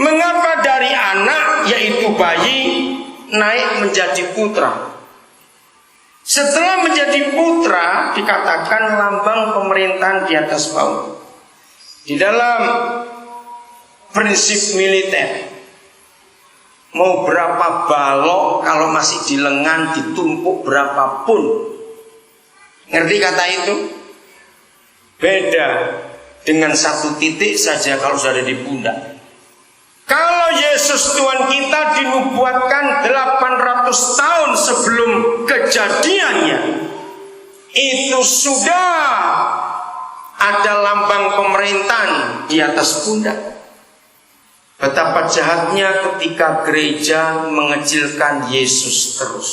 Mengapa dari anak, yaitu bayi, naik menjadi putra? Setelah menjadi putra, dikatakan lambang pemerintahan di atas bumi. Di dalam prinsip militer, mau berapa balok kalau masih di lengan ditumpuk berapapun. Ngerti kata itu? Beda dengan satu titik saja kalau sudah ada di pundak. Kalau Yesus Tuhan kita dinubuatkan 800 tahun sebelum kejadiannya, itu sudah ada lambang pemerintahan di atas pundak. Betapa jahatnya ketika gereja mengecilkan Yesus terus.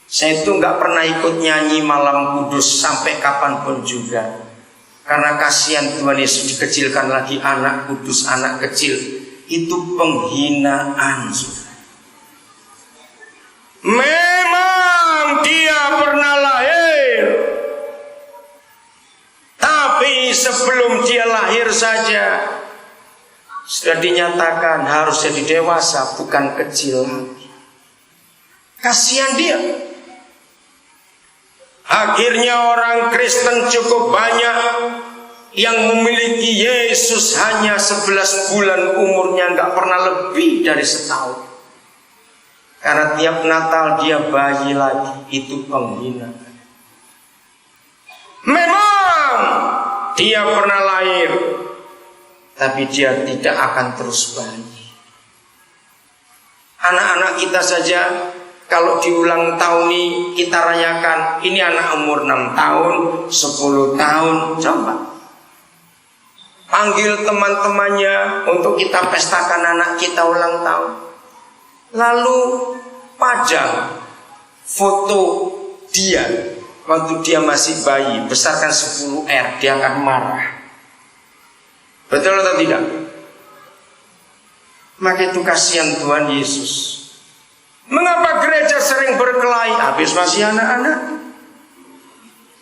Saya itu nggak pernah ikut nyanyi malam kudus sampai kapanpun juga. Karena kasihan Tuhan Yesus dikecilkan lagi, anak kudus, anak kecil. Itu penghinaan, saudara. Memang dia pernah lahir, tapi sebelum dia lahir saja sudah dinyatakan harus jadi dewasa, bukan kecil lagi. Kasihan dia. Akhirnya orang Kristen cukup banyak yang memiliki Yesus hanya 11 bulan umurnya, nggak pernah lebih dari setahun. Karena tiap Natal dia bayi lagi, itu penghinaan. Memang dia pernah lahir, tapi dia tidak akan terus bayi. Anak-anak kita saja, kalau diulang tahun ini kita rayakan, ini anak umur 6 tahun, 10 tahun, coba panggil teman-temannya untuk kita pestakan anak kita ulang tahun. Lalu pajang foto dia waktu dia masih bayi, besarkan 10R, dia akan marah. Betul atau tidak? Maka itu kasihan Tuhan Yesus. Mengapa gereja sering berkelahi? Habis masih anak-anak.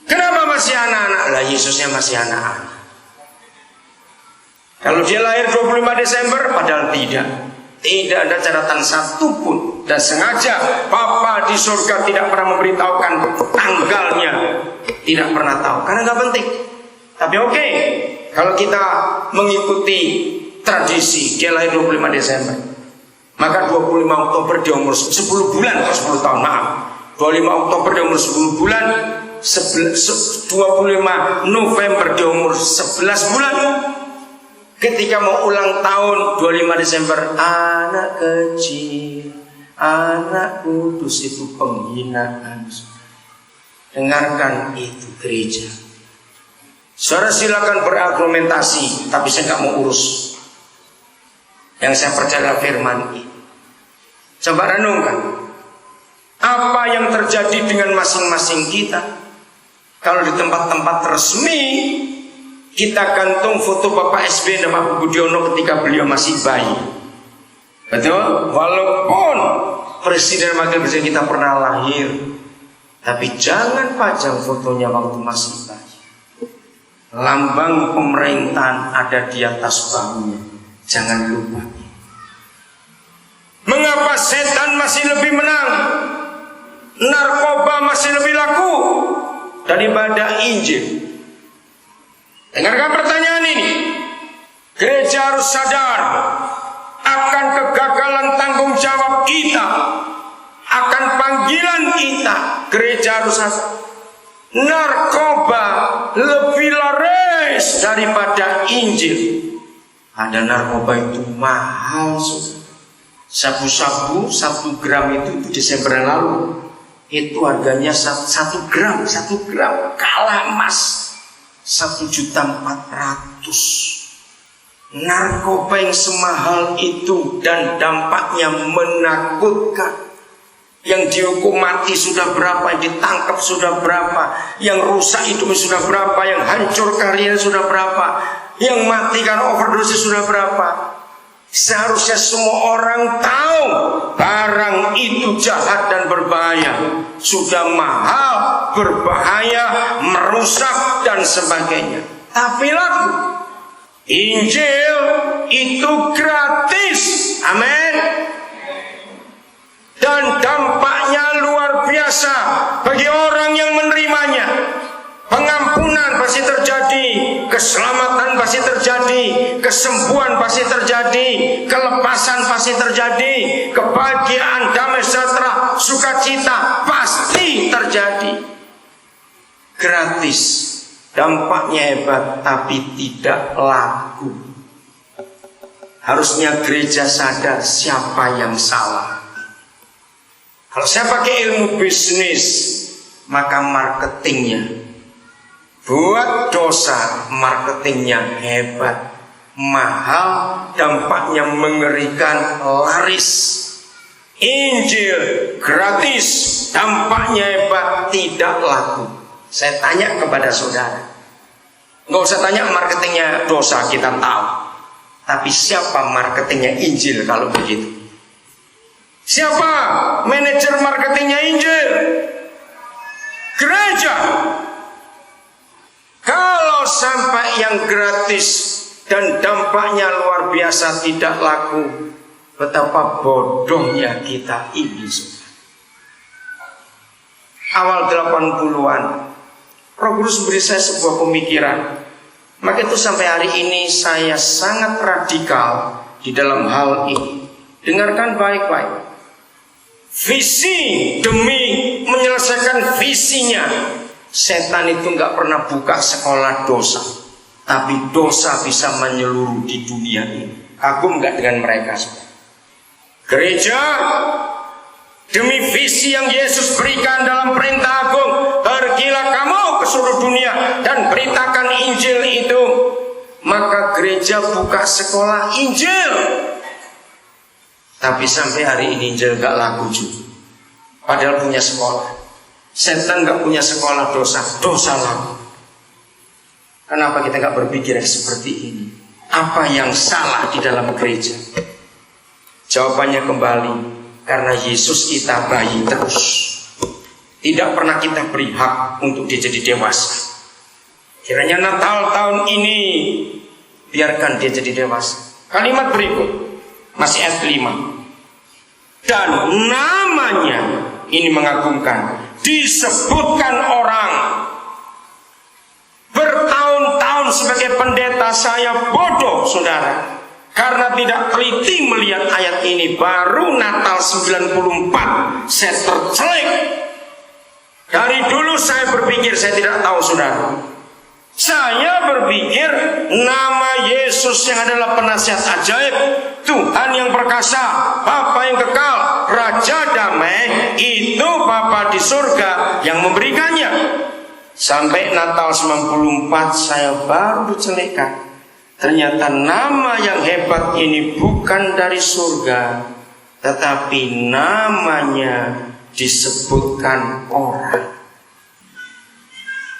Kenapa masih anak-anak? Lah Yesusnya masih anak-anak. Kalau dia lahir 25 Desember, padahal tidak. Tidak ada catatan satupun. Dan sengaja Papa di surga tidak pernah memberitahukan tanggalnya. Tidak pernah tahu, karena gak penting. Tapi oke, kalau kita mengikuti tradisi, dia lahir 25 Desember, maka 25 Oktober dia umur 10 bulan atau 10 tahun, maaf. 25 Oktober dia umur 10 bulan, 25 November dia umur 11 bulan. Ketika mau ulang tahun 25 Desember, anak kecil, anak kudus, itu penghinaan. Dengarkan itu gereja. Saudara silakan berargumentasi, tapi saya nggak mau urus. Yang saya percaya firman ini. Coba renungkan, apa yang terjadi dengan masing-masing kita. Kalau di tempat-tempat resmi, kita gantung foto Bapak SBY dan Pak Budiono ketika beliau masih bayi. Betul? Walaupun Presiden Wakil Presiden kita pernah lahir, tapi jangan pajang fotonya waktu masih bayi. Lambang pemerintahan ada di atas bahunya. Jangan lupa. Mengapa setan masih lebih menang, narkoba masih lebih laku daripada Injil? Dengarkan pertanyaan ini. Gereja harus sadar akan kegagalan tanggung jawab kita, akan panggilan kita. Gereja harus sadar, narkoba lebih laris daripada Injil. Ada narkoba itu mahal, saudara. Sabu-sabu 1 gram itu Desember yang lalu itu harganya 1 gram kalah emas 1.400.000. Narkoba yang semahal itu dan dampaknya menakutkan. Yang dihukum mati sudah berapa, yang ditangkap sudah berapa, yang rusak hidupnya sudah berapa, yang hancur karirnya sudah berapa, yang mati karena overdose sudah berapa. Seharusnya semua orang tahu barang itu jahat dan berbahaya. Sudah mahal, berbahaya, merusak dan sebagainya, tapi laku. Injil itu gratis. Amin. Dan dampaknya luar biasa bagi orang yang menerimanya. Pengampunan pasti terjadi, keselamatan pasti terjadi, kesembuhan pasti terjadi, kelepasan pasti terjadi, kebahagiaan, damai sejahtera, sukacita pasti terjadi. Gratis, dampaknya hebat, tapi tidak laku. Harusnya gereja sadar siapa yang salah. Kalau saya pakai ilmu bisnis, maka marketingnya buat dosa, marketingnya hebat, mahal, dampaknya mengerikan, laris. Injil gratis, dampaknya hebat, tidak laku. Saya tanya kepada saudara, nggak usah tanya marketingnya dosa, kita tahu. Tapi siapa marketingnya Injil kalau begitu? Siapa manajer marketingnya Injil? Gereja. Kalau sampai yang gratis dan dampaknya luar biasa tidak laku, betapa bodohnya kita ini. Awal 80-an, Roh Kudus beri saya sebuah pemikiran. Maka itu sampai hari ini saya sangat radikal di dalam hal ini. Dengarkan baik-baik. Visi demi menyelesaikan visinya. Setan itu nggak pernah buka sekolah dosa, tapi dosa bisa menyeluruh di dunia ini. Kagum nggak dengan mereka? Gereja demi visi yang Yesus berikan dalam perintah agung, pergilah kamu ke seluruh dunia dan beritakan Injil itu. Maka gereja buka sekolah Injil. Tapi sampai hari ini Injil gak laku juga. Padahal punya sekolah. Setan gak punya sekolah dosa, dosa laku. Kenapa kita gak berpikir seperti ini? Apa yang salah di dalam gereja? Jawabannya kembali, karena Yesus kita bayi terus. Tidak pernah kita beri hak untuk dia jadi dewasa. Kiranya Natal tahun ini biarkan dia jadi dewasa. Kalimat berikut masih ayat 5. Dan namanya ini mengagumkan, disebutkan orang. Bertahun-tahun sebagai pendeta saya bodoh, saudara, karena tidak teliti melihat ayat ini. Baru Natal 94 saya tercelik. Dari dulu saya berpikir, saya tidak tahu, saudara. Saya berpikir nama Yesus yang adalah penasihat ajaib, Tuhan yang perkasa, Bapa yang kekal, Raja damai, itu Bapa di surga yang memberikannya. Sampai Natal 94 saya baru dicelekkan. Ternyata nama yang hebat ini bukan dari surga, tetapi namanya disebutkan orang.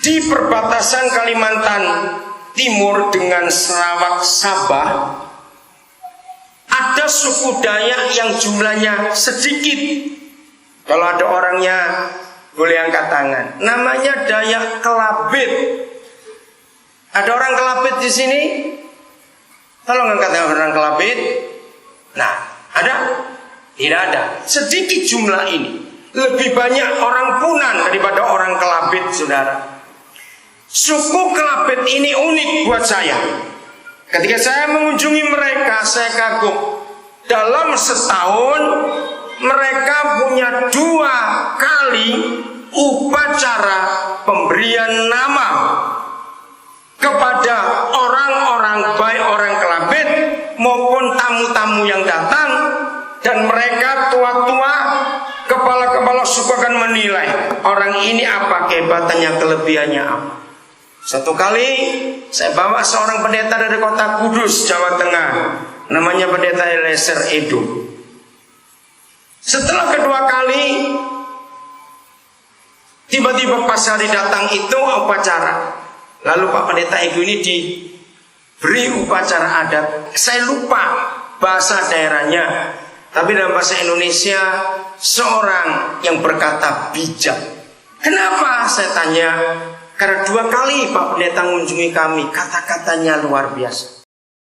Di perbatasan Kalimantan Timur dengan Sarawak Sabah, ada suku Dayak yang jumlahnya sedikit. Kalau ada orangnya boleh angkat tangan. Namanya Dayak Kelabit. Ada orang Kelabit di sini? Tolong angkat tangan orang Kelabit. Nah, ada? Tidak ada. Sedikit jumlah ini. Lebih banyak orang Punan daripada orang Kelabit, saudara. Suku Kelabit ini unik buat saya. Ketika saya mengunjungi mereka, saya kagum. Dalam setahun mereka punya 2 kali upacara pemberian nama kepada orang-orang, baik orang Kelabit maupun tamu-tamu yang datang. Dan mereka tua-tua, kepala-kepala suku akan menilai orang ini apa kehebatannya, kelebihannya apa. Satu kali saya bawa seorang pendeta dari kota Kudus, Jawa Tengah, namanya pendeta Eliezer Edo. Setelah kedua kali, tiba-tiba pas hari datang itu upacara. Lalu Pak Pendeta Edo ini diberi upacara adat. Saya lupa bahasa daerahnya, tapi dalam bahasa Indonesia seorang yang berkata bijak. Kenapa? Saya tanya. Karena 2 kali Pak Pendeta mengunjungi kami, kata-katanya luar biasa.